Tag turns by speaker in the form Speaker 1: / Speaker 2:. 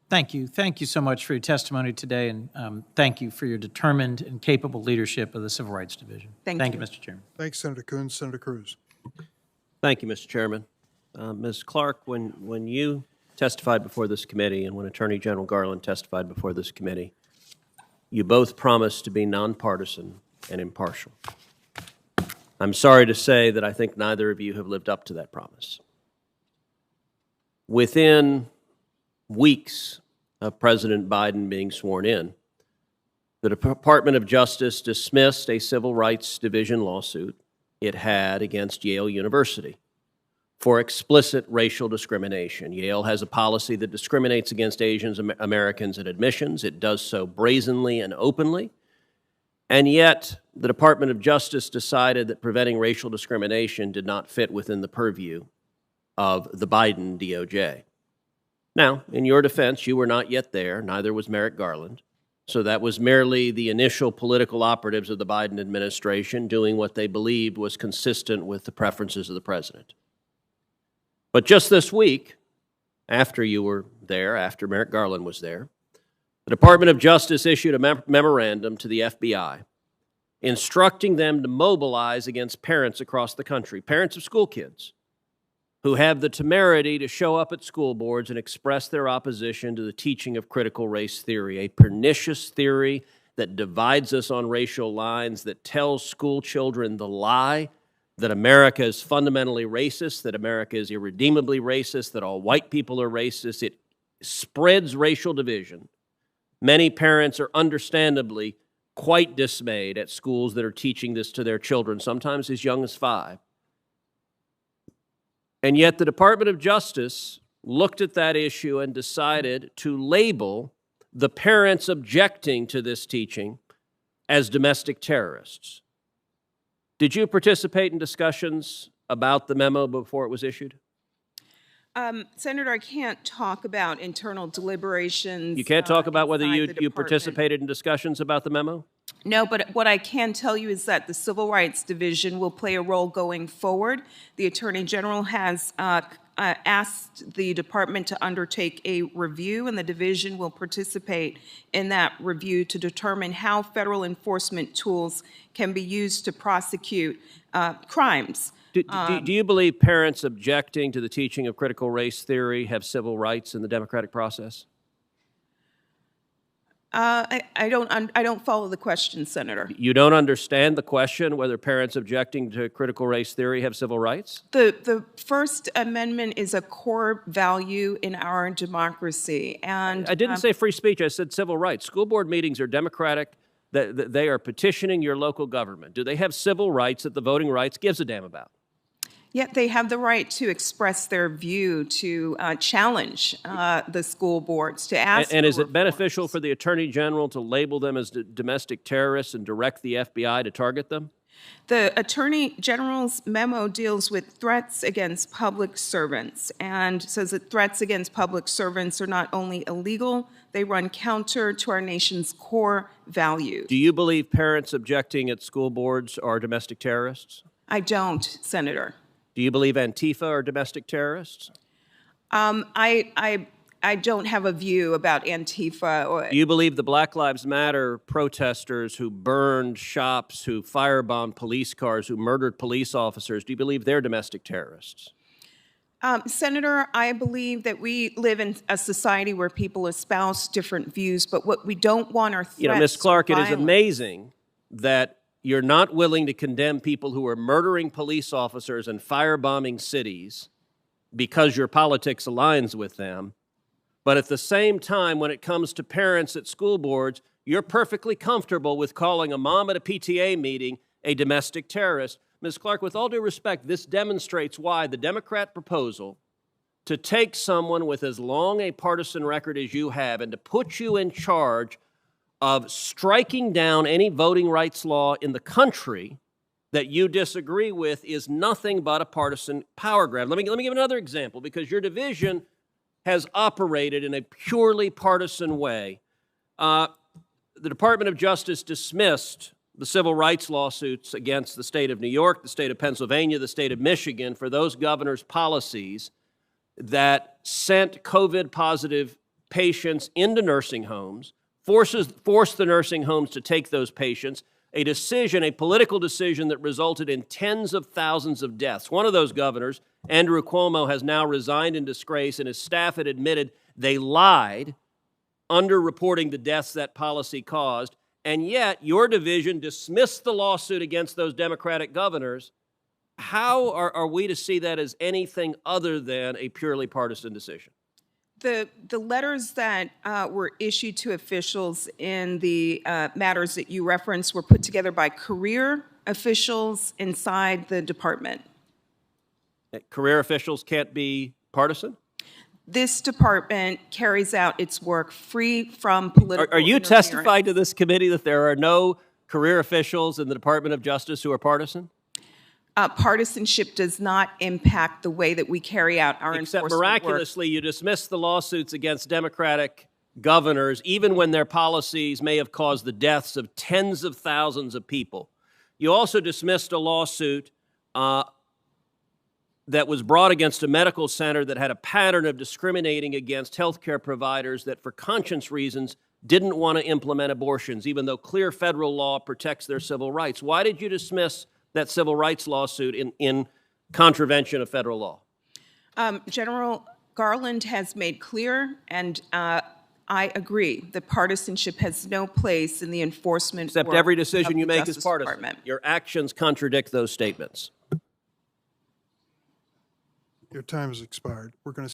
Speaker 1: Thank you. Thank you so much for your testimony today, and thank you for your determined and capable leadership of the Civil Rights Division. Thank you, Mr. Chairman.
Speaker 2: Thanks, Senator Coons. Senator Cruz.
Speaker 3: Thank you, Mr. Chairman. Ms. Clarke, when you testified before this committee and when Attorney General Garland testified before this committee, you both promised to be nonpartisan and impartial. I'm sorry to say that I think neither of you have lived up to that promise. Within weeks of President Biden being sworn in, the Department of Justice dismissed a Civil Rights Division lawsuit it had against Yale University for explicit racial discrimination. Yale has a policy that discriminates against Asian Americans at admissions. It does so brazenly and openly. And yet, the Department of Justice decided that preventing racial discrimination did not fit within the purview of the Biden DOJ. Now, in your defense, you were not yet there, neither was Merrick Garland. So that was merely the initial political operatives of the Biden administration doing what they believed was consistent with the preferences of the president. But just this week, after you were there, after Merrick Garland was there, the Department of Justice issued a memorandum to the FBI instructing them to mobilize against parents across the country, parents of school kids, who have the temerity to show up at school boards and express their opposition to the teaching of critical race theory, a pernicious theory that divides us on racial lines, that tells school children the lie that America is fundamentally racist, that America is irredeemably racist, that all white people are racist. It spreads racial division. Many parents are understandably quite dismayed at schools that are teaching this to their children, sometimes as young as 5. And yet the Department of Justice looked at that issue and decided to label the parents objecting to this teaching as domestic terrorists. Did you participate in discussions about the memo before it was issued?
Speaker 4: Senator, I can't talk about internal deliberations.
Speaker 3: You can't talk about whether you participated in discussions about the memo?
Speaker 4: No, but what I can tell you is that the Civil Rights Division will play a role going forward. The Attorney General has asked the department to undertake a review, and the division will participate in that review to determine how federal enforcement tools can be used to prosecute crimes.
Speaker 3: Do you believe parents objecting to the teaching of critical race theory have civil rights in the democratic process?
Speaker 4: I don't follow the question, Senator.
Speaker 3: You don't understand the question whether parents objecting to critical race theory have civil rights?
Speaker 4: The First Amendment is a core value in our democracy, and
Speaker 3: I didn't say free speech. I said civil rights. School board meetings are democratic. They are petitioning your local government. Do they have civil rights that the voting rights gives a damn about?
Speaker 4: Yet they have the right to express their view, to challenge the school boards, to ask.
Speaker 3: And is it beneficial for the Attorney General to label them as domestic terrorists and direct the FBI to target them?
Speaker 4: The Attorney General's memo deals with threats against public servants and says that threats against public servants are not only illegal, they run counter to our nation's core values.
Speaker 3: Do you believe parents objecting at school boards are domestic terrorists?
Speaker 4: I don't, Senator.
Speaker 3: Do you believe Antifa are domestic terrorists?
Speaker 4: I don't have a view about Antifa.
Speaker 3: Do you believe the Black Lives Matter protesters who burned shops, who firebombed police cars, who murdered police officers, do you believe they're domestic terrorists?
Speaker 4: Senator, I believe that we live in a society where people espouse different views, but what we don't want are threats.
Speaker 3: Ms. Clarke, it is amazing that you're not willing to condemn people who are murdering police officers and firebombing cities because your politics aligns with them. But at the same time, when it comes to parents at school boards, you're perfectly comfortable with calling a mom at a PTA meeting a domestic terrorist. Ms. Clarke, with all due respect, this demonstrates why the Democrat proposal to take someone with as long a partisan record as you have and to put you in charge of striking down any voting rights law in the country that you disagree with is nothing but a partisan power grab. Let me give another example, because your division has operated in a purely partisan way. The Department of Justice dismissed the civil rights lawsuits against the state of New York, the state of Pennsylvania, the state of Michigan for those governors' policies that sent COVID-positive patients into nursing homes, force the nursing homes to take those patients, a decision, a political decision that resulted in tens of thousands of deaths. One of those governors, Andrew Cuomo, has now resigned in disgrace, and his staff had admitted they lied, underreporting the deaths that policy caused, and yet your division dismissed the lawsuit against those Democratic governors. How are we to see that as anything other than a purely partisan decision?
Speaker 4: The letters that were issued to officials in the matters that you referenced were put together by career officials inside the department.
Speaker 3: Career officials can't be partisan?
Speaker 4: This department carries out its work free from political
Speaker 3: Are you
Speaker 4: interference.
Speaker 3: testifying to this committee that there are no career officials in the Department of Justice who are partisan?
Speaker 4: Partisanship does not impact the way that we carry out our
Speaker 3: Except
Speaker 4: enforcement
Speaker 3: miraculously, you dismissed the lawsuits against Democratic governors, even when their policies may have caused the deaths of tens of thousands of people. You also dismissed a lawsuit that was brought against a medical center that had a pattern of discriminating against healthcare providers that, for conscience reasons, didn't want to implement abortions, even though clear federal law protects their civil rights. Why did you dismiss that civil rights lawsuit in contravention of federal law?
Speaker 4: General Garland has made clear, and I agree, that partisanship has no place in the enforcement
Speaker 3: Except
Speaker 4: work
Speaker 3: every decision
Speaker 4: of
Speaker 3: you
Speaker 4: the
Speaker 3: make is
Speaker 4: Justice
Speaker 3: partisan.
Speaker 4: Department.
Speaker 3: Your actions contradict those statements.
Speaker 2: Your time has expired. We're going to